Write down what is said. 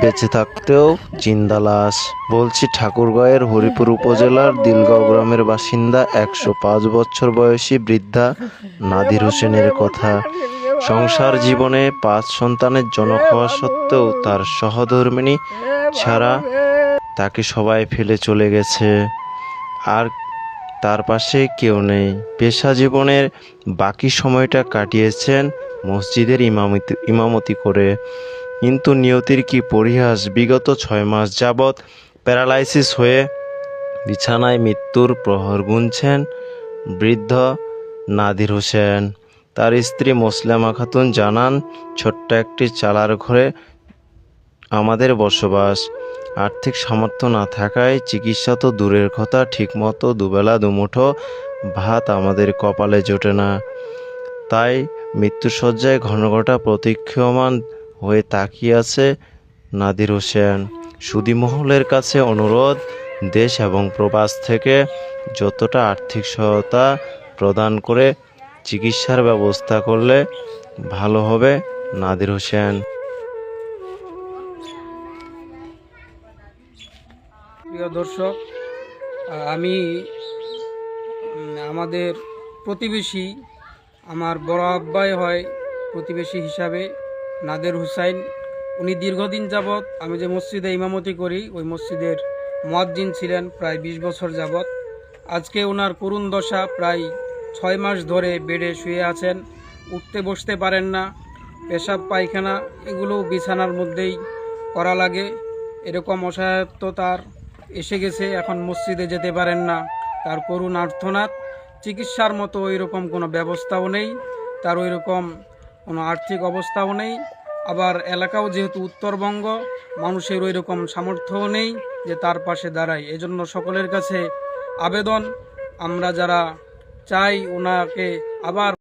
বেঁচে থাকতেও জিন্দা লাশ। বলছি ঠাকুরগাঁওয়ের হরিপুর উপজেলার দিলগাঁও গ্রামের বাসিন্দা ১০৫ বছর বয়সী বৃদ্ধা নাদির হোসেনের কথা। সংসার জীবনে ৫ সন্তানের জনক হওয়া সত্ত্বেও তার সহধর্মিণী ছাড়া তাকে সবাই ফেলে চলে গেছে। আর তার পাশে কেউ নেই। পেশা জীবনের বাকি সময়টা কাটিয়েছেন মসজিদের ইমামতি করে। কিন্তু নিয়তির কি পরিহাস, বিগত ৬ মাস যাবৎ প্যারালাইসিস হয়ে বিছানায় মৃত্যুর প্রহর গুনছেন বৃদ্ধ নাদির হোসেন। তার স্ত্রী মোসলেমা খাতুন জানান, ছোট্ট একটি চালার ঘরে আমাদের বসবাস। আর্থিক সামর্থ্য না থাকায় চিকিৎসা তো দূরের কথা, ঠিকমতো দুবেলা দুমুঠো ভাত আমাদের কপালে জোটে না। তাই মৃত্যুশয্যায় ঘনঘটা প্রতীক্ষমান হয়ে তাকিয়ে আছে নাদির হোসেন। সুধী মহলের কাছে অনুরোধ, দেশ এবং প্রবাস থেকে যতটা আর্থিক সহায়তা প্রদান করে চিকিৎসার ব্যবস্থা করলে ভালো হবে নাদির হোসেন। প্রিয় দর্শক, আমি আমাদের প্রতিবেশী, আমার বড় আব্বাই হয় প্রতিবেশী হিসাবে নাদের হুসাইন। উনি দীর্ঘদিন যাবৎ আমি যে মসজিদে ইমামতি করি ওই মসজিদের মুয়াজ্জিন ছিলেন প্রায় ২০ বছর যাবৎ। আজকে ওনার করুণ দশা, প্রায় ৬ মাস ধরে বেডে শুয়ে আছেন, উঠতে বসতে পারেন না। পেশাব পায়খানা এগুলো বিছানার মধ্যেই করা লাগে। এরকম অসহায়ত্ব তার এসে গেছে, এখন মসজিদে যেতে পারেন না। তার করুণ আর্তনাদ, চিকিৎসার মতো ওইরকম কোনো ব্যবস্থাও নেই, তার ওইরকম কোনো আর্থিক অবস্থাও নেই। আবার এলাকাও যেহেতু উত্তরবঙ্গ, মানুষের ওইরকম সামর্থ্যও নেই যে তার পাশে দাঁড়ায়। এজন্য সকলের কাছে আবেদন, আমরা যারা চাই ওনাকে আবার